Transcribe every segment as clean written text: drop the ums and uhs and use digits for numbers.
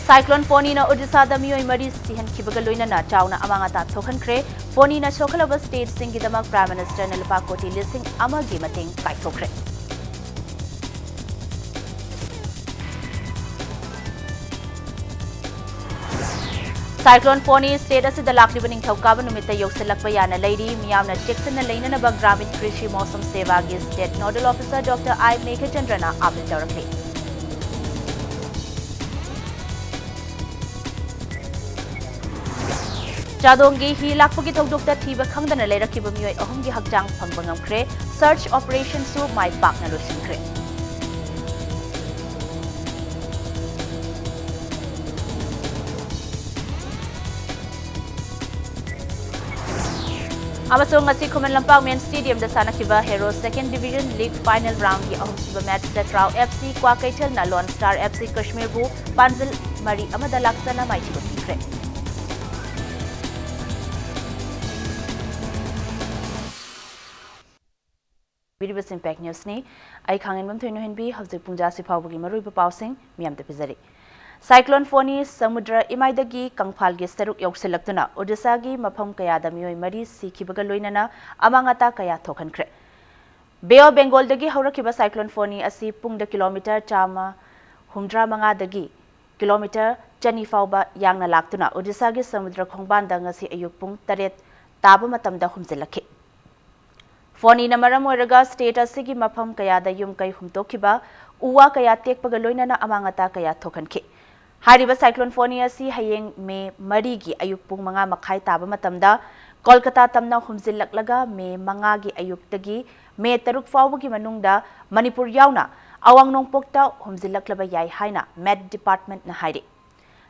Cyclone Foni na Odisha da miyoi mari sihan kibaga loinana chauna amangata thokhankhre Foni na sokhalaba state singidamak Prime Minister na lupa koti lising amagi mating kaithokre Cyclone Foni state asida lakliba ningthokaba numita yoksilakpa yana leiri miyamna Jackson na leinanaba Gramin Krishi Mausam Seva gi State Nodal Officer Dr. I. Meghachandrana apil tawrakli Chadongi hi lakpagi thokdokta thiba khangdana leirakiba miyoi ahumgi hakjang phangba ngamkhre search operation su mai pakna losinkhre Amasung ngasi Khuman Lampang Main Stadium da sanakiba Hero Second Division League Final Round gi ahumsuba match da Trau FC Kwakaichal na Lone Star FC Kashmir bu Panzil Mari amada laksana mai chibutikre Video Impact News ni ai khangin bam thoinu hinbi hawjik pungja si phawbugi marui ba pausing miam te pizari Cyclone Foni Samudra Imaidagi Kangphal gi saruk yauksilaktuna Odisha gi mafam kaya da miyoi mari sikhibaga loinana amangata kaya thokhankhre Bay of Bengal dagi haurakiba Cyclone Foni asi pungda kilometer chama humdra manga dagi kilometer chani fawba yangna laktuna Odisha gi samudra khongban da ngasi ayuk pung 8 taba matamda humjilakhi Foni na maram oiraga state asigi mafam kaya da yum kai humtokiba uwa kaya tekpaga loinana amangata kaya thokhanki Hariba Cyclone Foni asi hayeng me marigi ayuk pung manga makhai taba matamda Kolkata tamna humjillaklaga me manga gi ayuk tagi me taruk fawbagi manungda Manipur yauna awang nongpokta humjillaklaba yai haina Met Department na hairi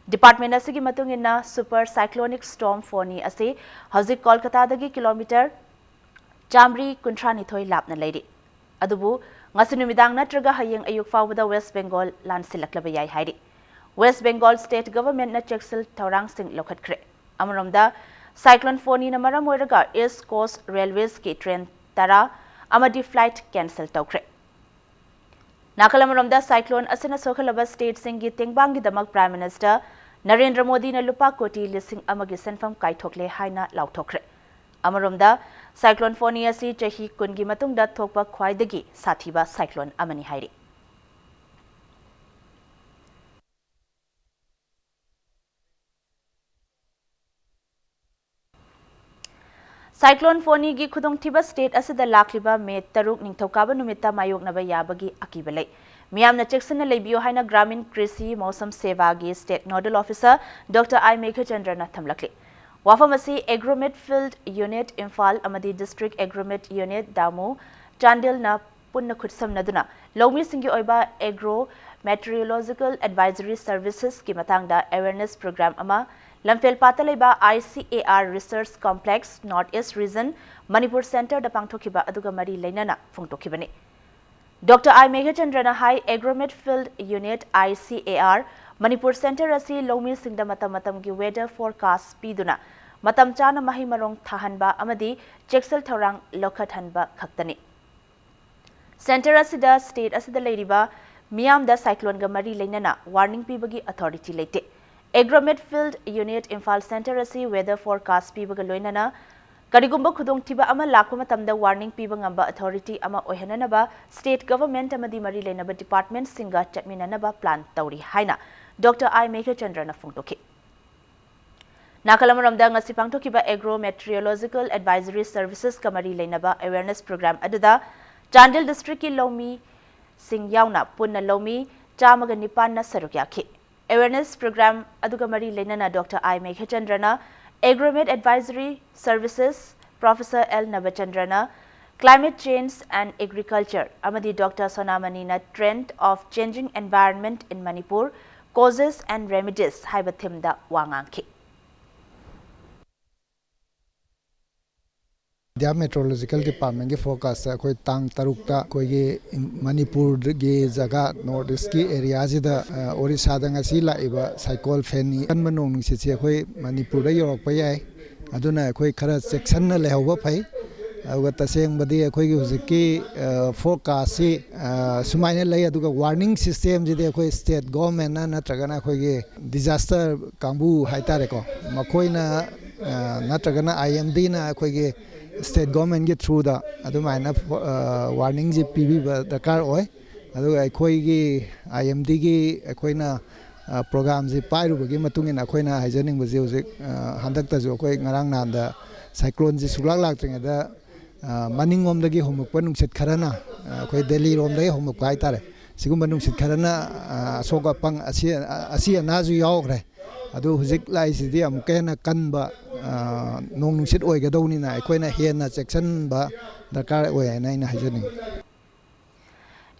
Department asigi matungina Super Cyclonic Storm Foni asi hajik Kolkata dagi kilometer Jamri Kuntrani thoi lapna leiri adubu ngasi numidang natraga hayeng ayuk fawbada West Bengal lansilaklaba yai hairi West Bengal State Government na checksel taurang sing lokhatkre amaromda Cyclone Foni na maram oiraga East Coast Railways ki train tara amadi flight cancel tawkre Nakalamaromda cyclone asina sokhalaba state singi tengbang gi damak Prime Minister Narendra Modi na lupa koti lising amagi senfam kaithokle haina lauthokre Amaromda Cyclone Foni asi chahi kungi matungda thokpa khwaidagi sathiba cyclone amani hairi Cyclone Foni gi khudong thiba state asida lakliba me taruk ningthokaba numita mayoknaba yabagi akibalai miyamna cheksana leibiyo haina Gramin Krishi Mausam Seva gi State Nodal Officer Dr. I. Meghachandrana thamlakli Wafamasi Agromet Field Unit Imphal amadi District Agromet Unit Damu Chandil na punna khutsam naduna lawmi singi oiba Agro Meteorological Advisory Services ki matangda awareness program ama Lamphel patalaiba ICAR Research Complex Northeast Region Manipur Center da pangthokiba aduga mari leinana phongtokhibani Dr. I. Meghachandrana High Agromet Field Unit ICAR Manipur Center asi lawmi singda matam gi weather forecast piduna matam chana mahi marong thahanba amadi checksel thorang lokhathanba khaktani Center asida state asida leiriba miyam da cyclone ga mari leinana warning pibagi authority leite Agromet Field Unit Imphal Center asi weather forecast pibaga loinana karigumba khudong thiba ama lakpa matamda warning piba ngamba authority ama oihananaba state government amadi mari leinaba department singa chatminanaba plan tauri haina Dr. I. Meghachandrana phongtokhi Nakalamaromda ngasi pangthokiba Agro Meteorological Advisory Services kamari leinaba awareness program aduda Chandil district ki lawmi sing yauna punna lawmi chamaga nipan na saruk yakhi Awareness program aduga mari leinana Dr. I. Meghachandrana Agromet Advisory Services Professor L. Navachandrana Climate Change and Agriculture amadi Dr. Sonamani na Trend of Changing Environment in Manipur Causes and Remedies haiba themda wangangki The Meteorological Department ki focus koi tang tarukta koi ge Manipur ge jaga northeast ki area jida Orissa da ngasi la iba cyclone Feni kan manong nungsi che koi Manipur da yorok pa yai aduna koi khara section na lehwa phai अगर तसेंबदी अखोई हुजिकी forecast से सुमाइने लई अदुगा warning system जिदे अखोई state government ना नत्रगना अखोई disaster कांबू हाइतारेको मखोइना नत्रगना IMD ना अखोई स्टेट गवर्नमेंट के थ्रू दा अदुमाइना वार्निंग जे पीबीबा दरकार ओय अदुगा अखोई आईएमडी की अखोइना प्रोग्राम से पाइरुबगी मतुंगिना अखोइना हाइजनिंगबजे हुजिक हंदक्तजो अखोई ngarang nanda साइक्लोन से सुलाक लाक्तरिङदा मनिङोमदगी होमुकपा नुंसित खरना अखोई दिल्ली रोमदगी होमुकपा हाइतारे सिगुम्बा नुंसित खरना अशोक पंग असी अनाजु यावग्रे अदु हुजिक लाइसिदि अमुके हेना कनबा नोंग नुंसित ओइगदौनिना अखोइना हेना चेक्सनबा दरकार ओय हैना आइना हाइजनिङ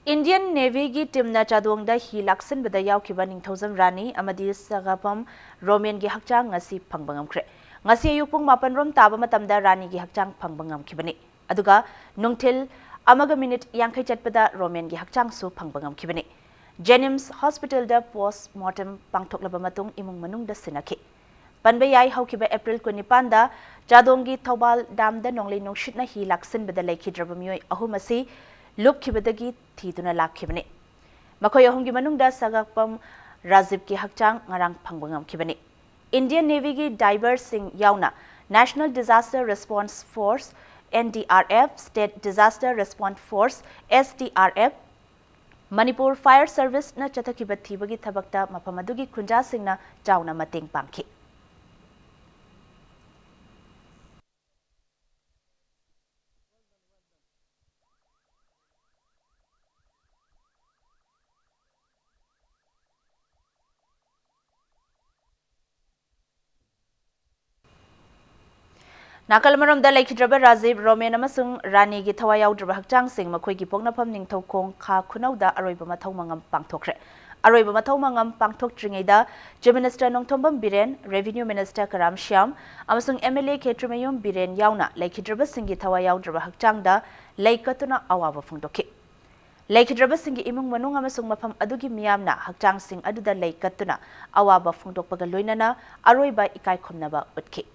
Indian Navy की टीम न चादोंगदा ही लाक्सन बदा यावखिबा निंगथौजम रानी अमदी सगापम रोमियन की हकचांग ngasi phangbangamkhre ngasi ayupung 8 rom taba matamda rani की हकचांग phangbangamkhibani aduga nungthil amaga minute yankhai chatpada romian की हकचांग su phangbangamkhibani Jennings Hospital da post mortem pangthoklaba matung imung manung da sinakhi panba yai haukiba April 29 da Jadongi Thobal dam da nonglei nongshitna hi laksin bada laikhidraba mioi ahum asi lupkhibadagi thiduna lakhibani makhoi ahum gi manungda sagakpam Rajib ki hakchang ngarang phangbangam khibani Indian Navy ki divers sing yauna National Disaster Response Force NDRF State Disaster Response Force SDRF Manipur Fire Service na chathakhiba thibagi thabakta mapamadugi khunja singna chauna mateng pangkhi Nakalamaram da laikhidraba Rajib Romen amasung Rani gi thawai yaudraba hakchang sing makhoi gi poknafam ningthau khong kha khunau da aroiba mathau mangam pangthokre aroiba mathau mangam pangthok tringei da Chief Minister Nongthombam Biren Revenue Minister Karam Shyam amasung MLA Khetrimayum Biren yauna laikhidraba sing gi thawai yaudraba hakchang da laikatuna awaba phungdokhi laikhidraba sing gi imung manung amasung mafam adugi miyamna hakchang sing aduda laikatuna awaba phungdokpaga loinana aroiba ikai khomnaba utkhi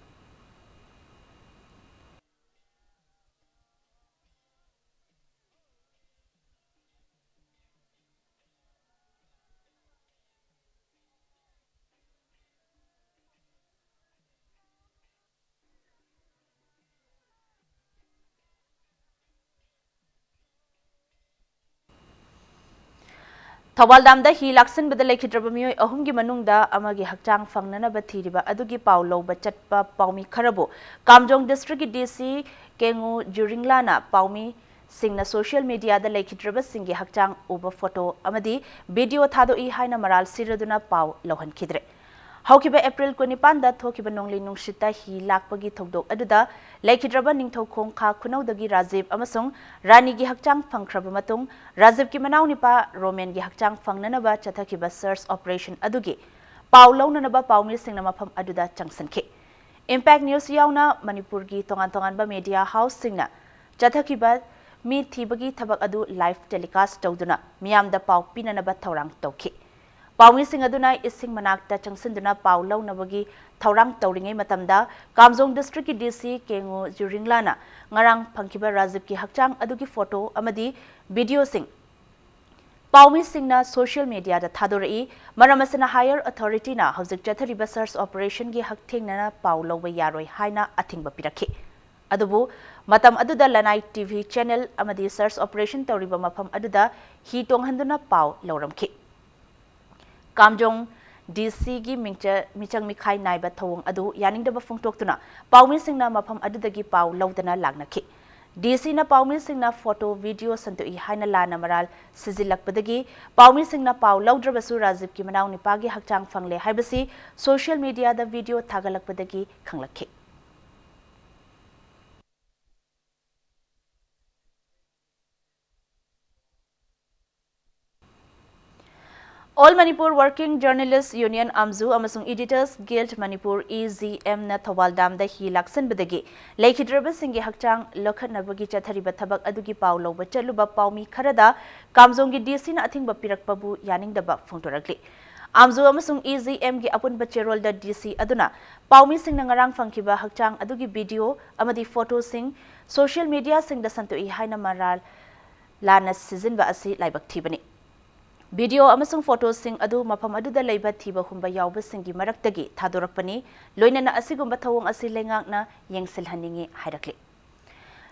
Thawal dam da hi laksin bada laikhidraba mioi ahum gi manungda amagi hakchang fangnana ba thiriba adugi paulo ba chatpa paumi kharabo Kamjong district ki DC Kengu Juringlana paumi singna social media da laikhidraba singi hakchang uba photo amadi video thado I haina maral siraduna pau lohan khidre Haukiba April 29 da thokiba nongli nungshita hi lakpagi thogdok aduda laikhidraba ningthau khong kha khunau dagi Rajib amasung Rani gi hakchang phangkhraba matung Rajib ki manau nipa Roman gi hakchang phangnanaba chathakiba search operation adugi pau launanaba paumi singna mafam aduda changsankhe Impact News yauna Manipur gi tongan ba media house singna chathakiba mi thibagi thabak adu live telecast tawduna miyamda pau pinanaba thorang tawkhi Paumi sing aduna ising manakta changsinduna pau launabagi thaurang tawringai matamda Kamjong district ki DC Kengu Juringlana ngarang phangkiba Rajib ki hakchang adugi photo amadi video sing Paumi singna social media da thadorai maramasana higher authority na hojik chathariba search operation gi hakthengnana pau lawba yaroi haina athingba pirakhi adubu matam aduda Lanai TV channel amadi search operation tawriba mafam aduda hi tonghanduna pau lawramkhi Kamjong DC gi michang mikhai naiba thawong adu yaningdaba phungtoktuna paumi singna mafam adudagi pau lawdana lagnakhi DC na paumi singna photo video santu I haina lana maral sizilakpadagi paumi singna pau lawdrabasu Rajib ki manau nipagi hakchang phangle haibasi social media da video thagalakpadagi khanglakhi All Manipur Working Journalists Union Amzu amasung Editors Guild Manipur EZM na Thawal dam da hi laksan badagi laikhidraba singi hakchang lokhatnabagi chathariba thabak adugi pau lawba chaluba paumi kharada Kamjong gi DC na athingba pirakpabu yaningdaba phungtorakli Amzu amasung EZM gi apun bachirol da DC aduna paumi sing na ngarang fangkiba hakchang adugi video amadi photo sing social media sing da santui haina maral lana season ba asi laibak thibani video amasung photo sing adu mafam adu da laiba thiba humba yawba singi maraktagi thadorakpani loinana asigumba thawong asi lengakna yengsil haningi hairakli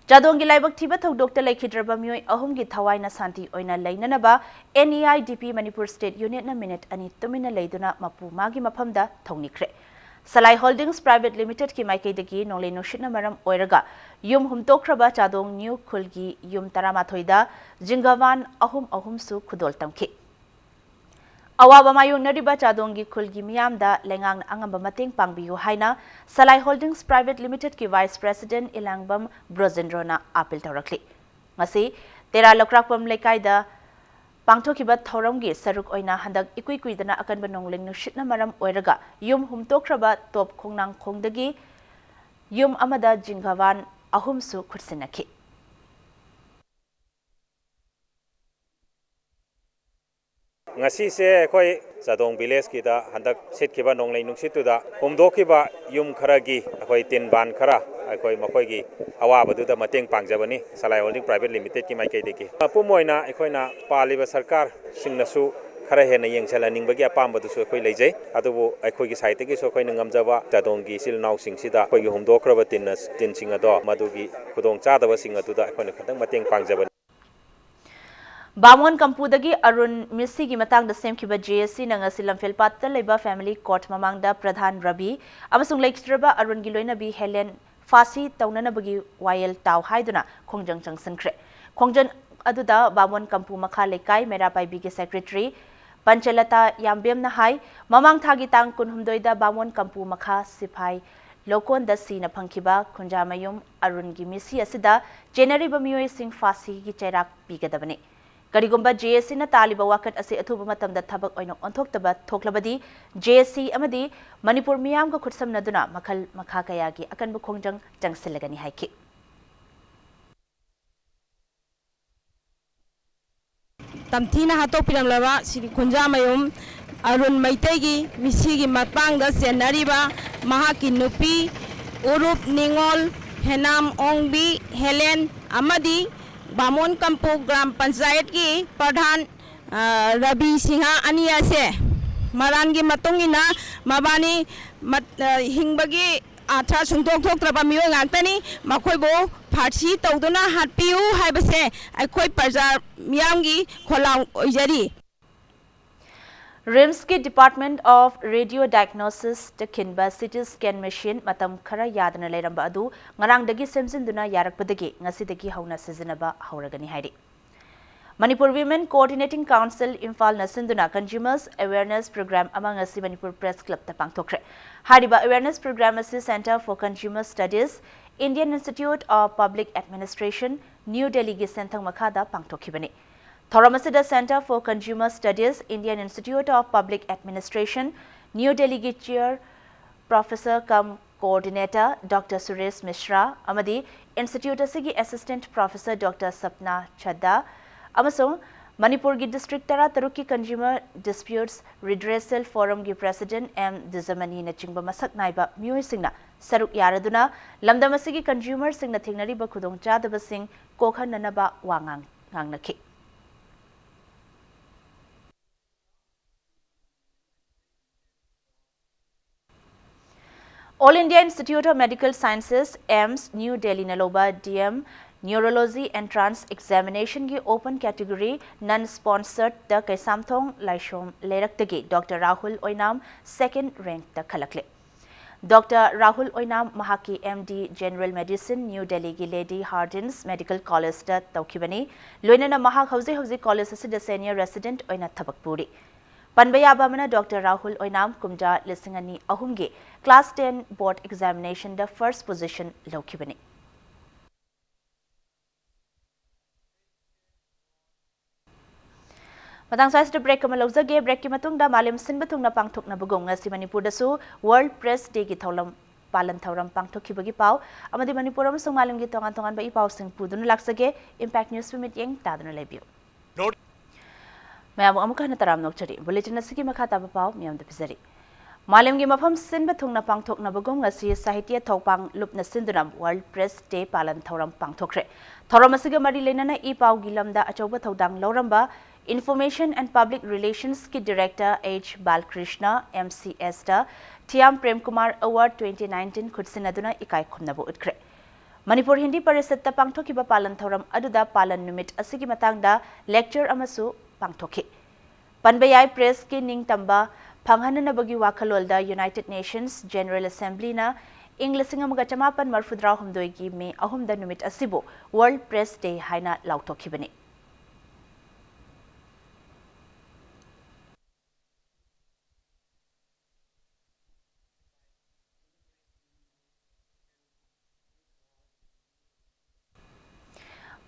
Jadongi laibak thiba thokdokta laikhidraba mioi ahumgi thawaina santi oina lainanaba NEIDP Manipur State Unit na minute ani tumina leiduna mapu magi maphamda thongnikre Salai Holdings Private Limited ki maikaidagi nonglei nushitna maram oiraga yum humtokraba Jadong New Khulgi yum taramatoida Jingawan ahum su khudol tamki Awaba mayung nariba Jadongi Khulgi miyamda lengang angamba mateng pangbiyu haina Salai Holdings Private Limited ki Vice President Ilangbam Brozendrona apil tawrakli ngasi tera lokrakpam lekaida pangthokiba thoramgi saruk oina handak ikui kuidana akanba nongling nushitna maram oiraga yum humtokraba top khongnang khongdagi yum amada Jingawan ahum su khutsinaki ngasi se koi Jadong village ki da handak sit ki ba nonglei nungsitu da humdo ki ba yum khara gi koi tin ban khara koi makoi gi awa badu da mateng pangjabani Salai Holding Private Limited ki mai kai de ki pumoina koi na paliba sarkar singnasu khara hena yengchala ningbagi apambadu su koi leijai adubu koi gi site ki so koi ngamjaba Jadong gi sil naw singsida koi gi humdo khra ba tin singa do madugi khudong chadaba singa tu da koi na khatang mateng pangjabani Bamon Kampudagi Arun Misi gi matang da semkiba JSC na ngasi lamfel patta leba family court mamangda Pradhan Rabi amasung lektraba Arun gi loina bi Helen Fasi taunana bagi wayel taw haiduna khongjang changsankre khongjang aduda Bamon Kampu makha lekai merapai bi gi secretary Panchalata Yambem na hai mamang thagi tang kunhumdoida Bamon Kampu makha sipai lokon da sina phangkiba khunjamayum Arun gi misi asida January bamioi sing Fasi gi chairak bigadabani Karigumba JSC na taliba wakat ase athuba matamda thabak oina onthokhtaba thoklabadi JSC amadi Manipur miyam ka khutsam naduna makhal makha kaya gi akanbu khongjang changsilagani haiki Tamthina hato piramlaba siri khunjamayum Arun Maitegi misi gi matpangda senariba mahaki nupi urup ningol henam ongbi Helen amadi Bamon Kampu Gram Panchayat ki Pradhan Rabi Singha Ania se Marangi Matungina Mabani Hingbagi Atha Sungtok Tok Trabamio Ngantani Makoibo Parsi Toduna Hatpiu Haibase Akoi Parza Miamgi Kholang Ojari RIMS ki Department of Radio Diagnosis the Kinba CT scan machine matam khara yadana leiramba adu ngarang dagi semjinduna yarakpadagi ngasidagi hauna sizinaba hauragani hairi Manipur Women Coordinating Council Imphal Nasinduna Consumers Awareness Program among asi Manipur Press Club ta pangthokre hariba awareness program asi Center for Consumer Studies Indian Institute of Public Administration New Delhi gi senthang makhada pangthokhibani Thoramasida Center for Consumer Studies, Indian Institute of Public Administration, New Delhi Chair, Professor cum Coordinator Dr. Suresh Mishra, Amadi Institute Asigi Assistant Professor Dr. Sapna Chadda, Amasung Manipur gi District Tara Taruki Consumer Disputes Redressal Forum gi President M. Dizamani na chingba masak naiba Mui Singna Saruk Yaraduna, Lamdamasigi Consumer Singna Tingnari ba Kudong Chadaba Sing Kokhan Nanaba Wangang Naki. All India Institute of Medical Sciences, AIMS, New Delhi Naloba, DM, Neurology Entrance Examination ki open category non-sponsored the Kaisamthong Laishom Leraktagi, Dr. Rahul Oinam, second rank the Kalakle. Dr. Rahul Oinam Mahaki MD General Medicine, New Delhi ki Lady Hardin's Medical College the Taukibani, Luinana Mahak Hausi College the senior resident Oina Tabakpuri. Panbayabamana Dr. Rahul Oinam Kumja Lisingani Ahumgi Class 10 Board Examination the first position Lokibani. Matang size to break kamalogzage break ki matungda malim sinbatung na pangthok na bugong ngasi Manipur dasu World Press Day ki tholam palan thoram pangthok ki bagi pau amadi Manipur amsung malim gi tongan ba ipau sing pudun laksage Impact News Summit yeng tadun lebiu. ꯃꯌꯥꯝ ꯑꯃꯨꯛ ꯍꯟꯅ ꯇꯔꯥꯝ ꯅꯣꯛꯆꯔꯤ bulletin ꯑꯁꯤꯒꯤ ꯃꯈꯥ ꯇꯥꯕ ꯄꯥꯎ ꯃꯌꯥꯝꯗ ꯄꯤꯖꯔꯤ ꯃꯥꯂꯦꯝꯒꯤ ꯃꯐꯝ ꯁꯤꯟꯕ ꯊꯨꯡꯅ ꯄꯥꯡꯊꯣꯛꯅꯕꯒꯨꯝ ꯉꯁꯤ ꯁꯥꯍꯤꯇ꯭ꯌ ꯊꯧꯄꯥꯡ ꯂꯨꯞꯅ ꯁꯤꯟꯗꯨꯅ ꯋꯥꯔꯜꯗ ꯄ꯭ꯔꯦꯁ ꯗꯦ ꯄꯥꯂꯟ ꯊꯧꯔꯝ ꯄꯥꯡꯊꯣꯛꯈ꯭ꯔꯦ ꯊꯧꯔꯝ ꯑꯁꯤꯒ ꯃꯔꯤ ꯂꯩꯅꯅ ꯏ ꯄꯥꯎꯒꯤ ꯂꯝꯗ ꯑꯆꯧꯕ ꯊꯧꯗꯥꯡ ꯂꯧꯔꯝꯕ ꯏꯟꯐꯣꯔꯃꯦꯁꯟ ꯑꯦꯟड ꯄꯕ꯭ꯂꯤꯛ ꯔꯤꯂꯦꯁꯟꯁꯀꯤ ꯗꯤꯔꯦꯛꯇꯔ H. ꯕꯥꯂꯀ꯭ꯔꯤꯁꯅ MCSꯗ ꯊꯤꯌꯥꯝ ꯄ꯭ꯔꯦꯝꯀꯨꯃꯥꯔ ꯑꯦꯋꯥꯔꯗ 2019 ꯈꯨꯠꯁꯤꯟꯅꯗꯨꯅ ꯏꯀꯥꯏ ꯈꯨꯝꯅꯕ ꯎꯠꯈ꯭रे Manipur Hindi Parisatta pangthokiba palan thoram aduda palan numit asigi matangda lecture amasu pangthoki. Panbayai Press ki ningtamba panghananabagi wakhalolda United Nations General Assembly na ing 1948 gi May 3 numit asibu World Press Day haina lauthokibani.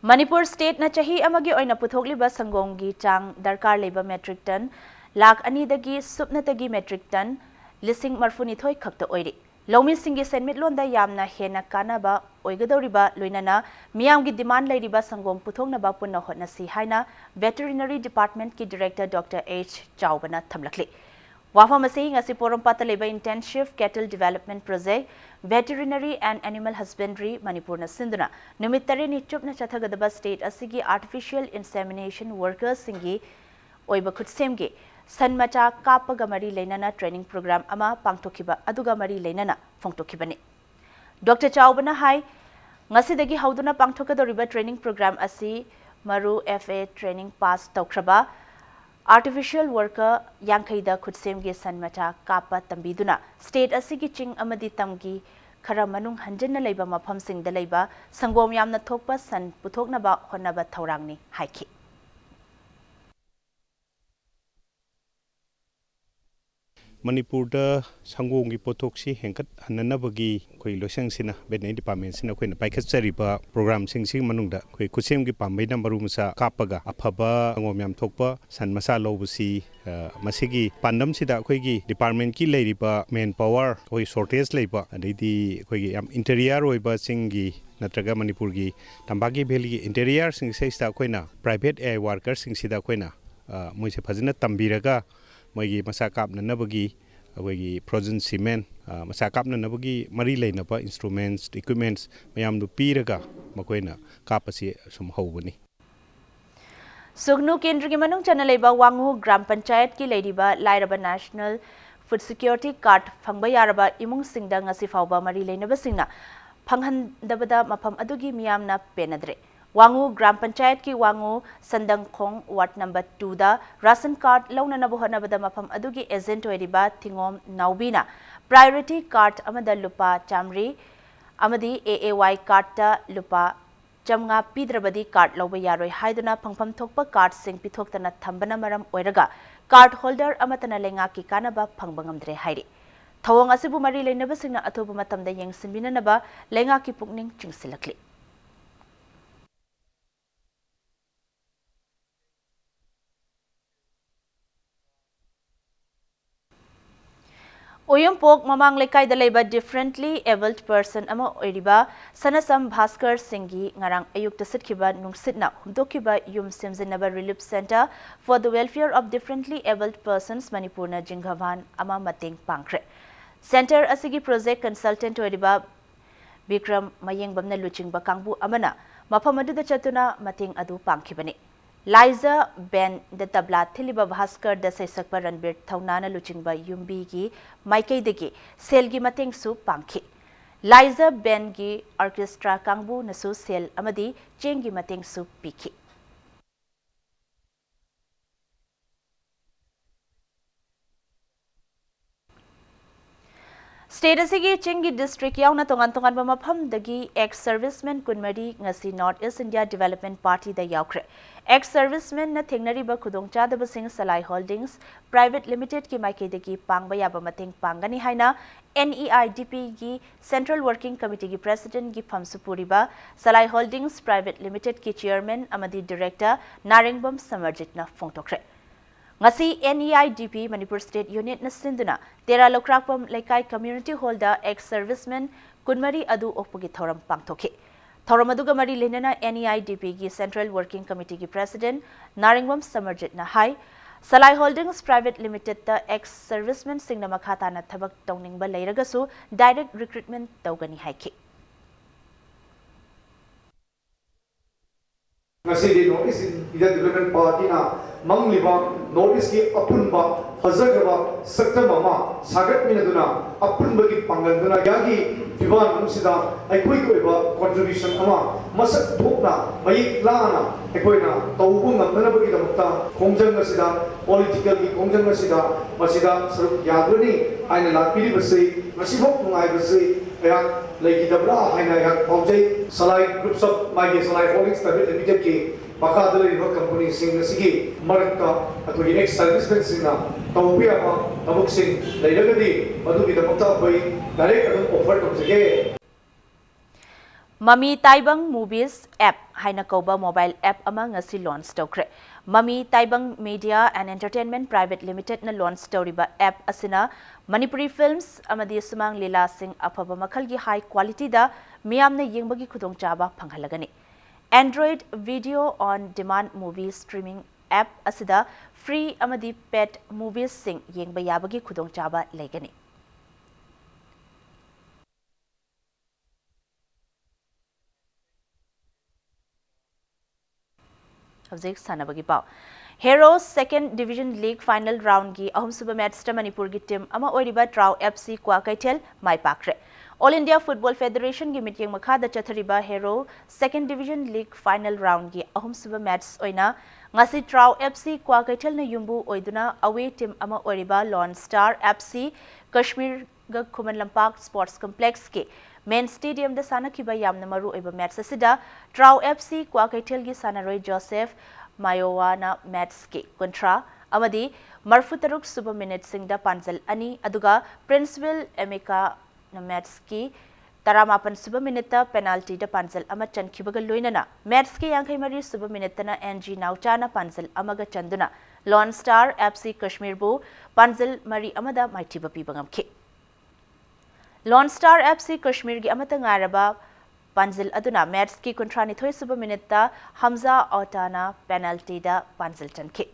Manipur State na chahi amagi oina puthokliba sangongi chang darkar leba metric ton lakh anidagi supnatagi metric ton lising marfunithoi khakta oiri lomi singi senmit londa yamna hena kanaba oigadoriba loinana miyamgi demand leiriba sangom puthoknaba punna hotnasi haina veterinary department ki director Dr. H. Chaubana thamlakli Wafam asi ngasi Porampata leba intensive cattle development project veterinary and animal husbandry Manipur na sinduna numitare ni chupna chathagadaba state asigi artificial insemination workers singi oiba khutsemge sanmacha kapaga mari leinana training program ama pangthokiba aduga mari leinana phongtokibani Dr. Chaubana hai ngasidagi hauduna pangthokadoriba training program asi maru FA training pass tawkraba Artificial worker Yankhaida Khutsemge Sanmacha Kapa Tambiduna State Asigi Ching Amadi Tamgi Khara Manung Hanjana Laiba Mafam Sing the Laiba Sangom Yamna Thokpa San Puthoknaba Honaba Taurangni Haiki Manipurda sangongi potoksi hengkat hananabagi koi losang sina veterinary department sina koi na paikhatsariba program sing manungda koi kusemgi pambai nambaru musa kapaga afaba angom yam thokpa san masa lobasi masigi pandam sida koi gi department ki leiriba main power koi shortage leiba adidi koi gi yam interior oiba singi natraga Manipur gi tambagi valley gi interior sing seista koi na private air workers sing sida koi na moise phajina tambiraga Magi masakap na nabagi awagi frozen cement masakap na nabagi mari lainapa instruments equipments mayam du piraga makoina kapasi sum hawbani Sugnu Kendra ki manung chana leiba wangu gram panchayat ki leiriba lairaba national food security card phangba yaraba imung singda ngasi fawba mari leinaba singna phanghandabada mafam adugi miyamna penadre Wangu Gram Panchayat ki Wangu Sandangkhong Ward number 2 da ration card launa na buhana bada mafam adugi agent oiriba Thingom Naubina priority card amada lupa chamri amadi AAY card ta lupa chamnga pidrabadi card lauba yaroi haiduna phangpham thokpa card sing pithoktana thambana maram oiraga card holder amatana lenga ki kanaba phangbangamdre hairi Thawang asibu mari leinaba singna athoba matamda yengsinbinanaba lenga ki pukning chingsilakli Oyumpok mamang lekay dalaiba differently abled person ama oiriba sanasam Bhaskar Singhi ngarang ayukta sitkiba nungsitna humdokiba yum semzinaba relief center for the welfare of differently abled persons Manipurna Jinghavan ama mating pangkre center asigi project consultant oiriba Bikram Mayengbamna luchingba kangbu amana maphamadu chatuna mating adu pangkhibani Liza Ben the tabla thiliba Bhaskar da saisakpa Ranbir Thaunana luchingba yumbi gi Maikei degi selgi mateng su pangki Liza Ben gi orchestra kangbu nasu sel amadi chengi mateng su piki State asigi Chingi district yauna tongan ba mafam dagi ex serviceman kunmari ngasi North East India Development Party da yaukre ex serviceman na thengnari ba khudongchadaba sing Salai Holdings Private Limited ki maikei dagi pangba yaba mateng pangani haina NEIDP gi Central Working Committee gi President gi Phamsupuri ba Salai Holdings Private Limited ki Chairman amadi Director Narengbam Samarjit na phongtokre Ngasi NEIDP Manipur State Unit na sinduna Tera Lokrakpam Laikai Community Holder ex-serviceman Kunmari Adu Okpugi Thoram Pangtokhi. Thoram Aduga Mari Linana NEIDP gi Central Working Committee gi President Naringwam Samarjit na hai Salai Holdings Private Limited the ex servicemen singna makata na thabak tawning ba leiragasu direct recruitment tawgani haiki. Ngasi notice ida development party na mangliba notice ki apunba hazagaba sakta mama sagat minaduna apunba ki panganduna yagi diwan musida aikoi koi ba contribution ama masak thokna mai lana aikoi na tawbu ngamna bagi damta khongjang ngasida political ki khongjang ngasida masida saruk yaduni aina lakpili basai masibok ngai basai ya lagi dabra aina ya paujai salai groups of my salai holdings private limited ki makadala riba company sing sigi marakta atoi ex servicemen singna tawbiya ma tabuk sing lairagadi adu ki damta bai direct adum offer tawjage Mami Taibang Movies app haina kauba mobile app ama ngasi launch tawkre. Mami Taibang Media and Entertainment Private Limited na launch tawriba app asina Manipuri films amadi sumang lila sing afaba makhalgi high quality da miyamna yengbagi khudongchaba phanghalagani. Android video on demand movie streaming app asida free amadi pet movies sing yengba yabagi khudongchaba legani. Howzik sanabagi pau. Heroes Second Division League Final Round gi ahum suba match ta Manipur gi team ama oiriba Trau FC kwa kaitel mai pakre. All India Football Federation gi meeting makha da chathariba Hero Second Division League Final Round gi ahum suba match oina ngasi Trau FC kwa kaitel na yumbu oiduna away team ama oiriba Lone Star FC Kashmir ga Khuman Lampak Sports Complex ke main stadium da sana kiba yamna maru oiba match asida Trau FC kwa kaitel gi sanaroi Joseph Mayowana match ke kontra amadi marfutaruk suba minute singda panjal ani aduga Princeville Emeka na match ki taramapan suba minute penalty da panjal ama chankibaga loinana match ki yankai mari suba minute na NG Nauchana panjal amaga chanduna Lone Star FC Kashmir bu panjal mari amada maitiba pibangam ke Lone Star FC Kashmir gi amata ngaraba panjal aduna match ki kontrani thoi suba minute Hamza Otana penalty da panjal chanke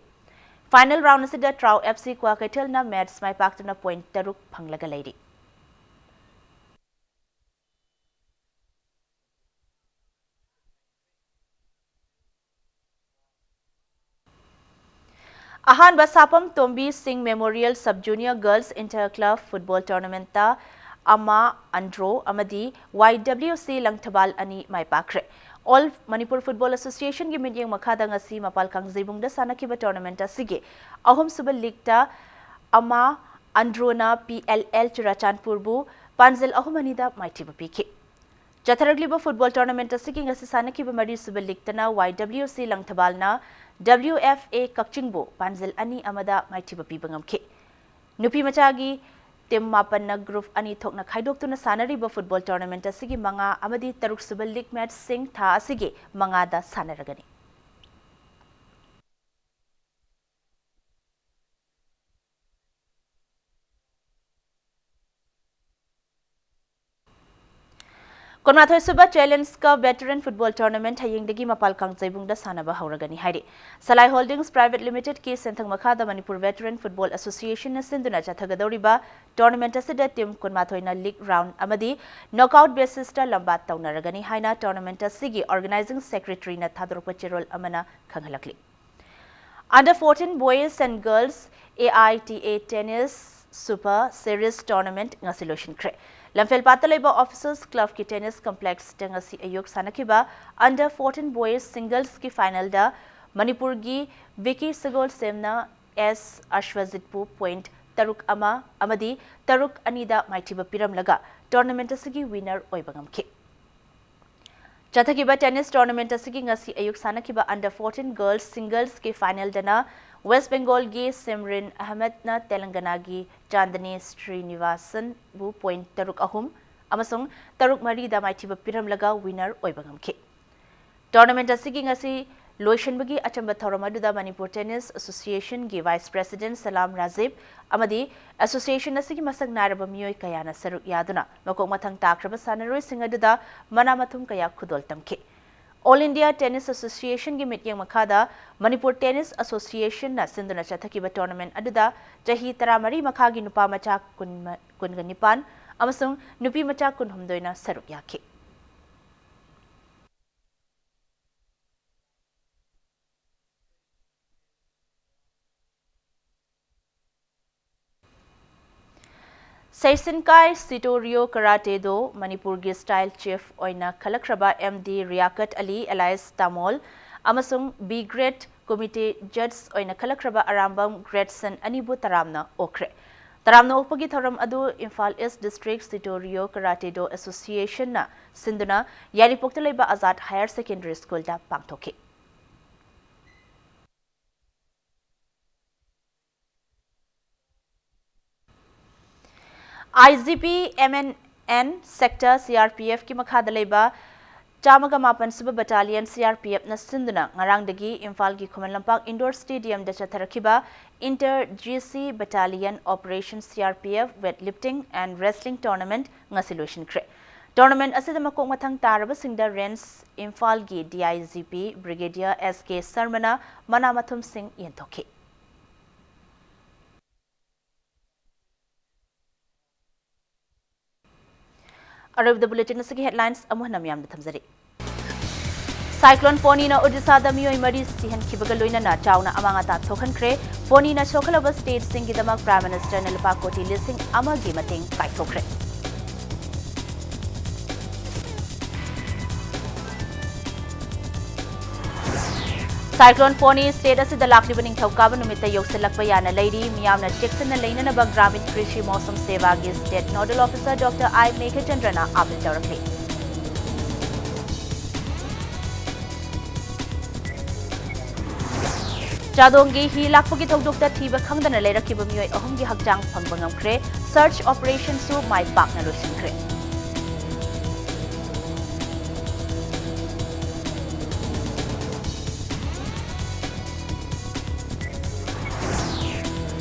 final round asida Trau FC kwa kaitel na match mai paktana point taruk phanglaga leidi Ahan Basapam Tombi Singh Memorial Sub Junior Girls Inter Club Football Tournament ta Ama Andro Amadi YWC Langthabal Ani Mai Pakre. All Manipur Football Association gi meeting makhada ngasi mapal kangjibung da sanakiba tournament asige ahum suba league ta Ama Andro na PLL Churachandpur bu panjal ahum ani da maitiba pike. Jatharagliba football tournament asige ngasi sanakiba mari suba league ta na YWC Langthabal na WFA Kakchingbo panjal ani amada maitiba pibangamke. Nupi machagi Tim mapan na group ani thok na khaidok tu na sanariba football tournament asigi manga amadi taruk suba league match sing tha asigi manga da sanaragani. Konmathoi suba challenge ka veteran football tournament haying degi mapal kangchaibung da sanaba hauragani hairi. Salai Holdings Private Limited ki senthang makhada Manipur Veteran Football Association na sinduna chathagadoriba tournament asida team konmathoi na league round amadi knockout basis ta lambat taunaragani haina tournament asigi organizing secretary na thadropa cherol amana khanghalakli. Under 14 boys and girls AITA tennis super series tournament ngasiloshin kre. Lamfel Pataleba Officers Club ki tennis complex tengasi ayuk sanakiba under 14 boys singles ki final da Manipur gi Vicky Sagol Semna S Ashwazitpu point taruk ama amadi taruk anida maitiba piram laga tournament asigi winner oibangam ke. Chathakiba tennis tournament asigi ngasi ayuk sanakiba under 14 girls singles ki final dana West Bengal gi Simran Ahmed na Telangana gi Chandani Srinivasan bu point taruk ahum amasung taruk mari da maitiba piram laga winner oibangam ke. Tournament asigi ngasi loishan bagi achamba thoramadu da Manipur Tennis Association gi Vice President Salam Razib amadi association asigi masak naraba miyoi kayana saruk yaduna makok mathang takraba sanaroi singadu da manamathum kaya khudol tamke. All India Tennis Association gi mityeng makhada Manipur Tennis Association na sinduna chathakiba tournament aduda jahi 13 makhagi nupa macha kunganipan amasung nupi macha kunhumdoina saruk yakhi. Saisinkai Sitorio Karate Do Manipur gi style chief oina khalakhraba MD Riakat Ali Elias Tamol amasung B grade committee judge oina khalakhraba Arambam Gradson Anibu Taramna okre. Taramna okpagi thoram adu Imphal East District Sitorio Karate Do Association na sinduna Yaripokta leiba Azad Higher Secondary School da pangthoki. IGP MNN Sector CRPF ki makhada leiba Chamaga Mapan Suba Battalion CRPF na sinduna ngarangdagi Imphal gi Khumanlampak Indoor Stadium da chatharakiba Inter GC Battalion Operation CRPF Weightlifting and Wrestling Tournament ngasilution kre. Tournament asida makok mathang taraba singda Rens Imphal gi DIGP Brigadier SK Sarmana Manamathum Singh yenthoki. Arab the bulletin asagi headlines amuhna miyam da thamjari. Cyclone Foni na Odisha da miyoi mari sihan kibaga loina na chauna amanga ta thokhan kre Foni na chokalaba state sing gidamak Prime Minister Nalpa Koti listing amagi mating kai thokre. Cyclone Foni state asida lakliba ningthaukaban numita yoksilakpa yana leiri miyamna cheksana leinana ba Gramin Krishi Mausam Seva gi State Nodal Officer Dr. I Meghajandrana apil tawrakli. Chadongi hi lakpagi thokdokta thiba khangdana leirakiba miyoi ahumgi hakjang phangba ngamkre search operation su mai pakna loisinkhre.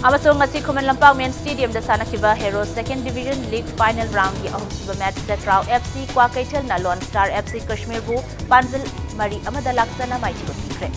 Amasung ngasi Khumanlampak Main Stadium da sanakiba Hero Second Division League Final Round gi ahumsuba match da Trau FC Kwa Kaitel na Lone Star FC Kashmir bu Panzil Mari amada laksana mai chibakikre.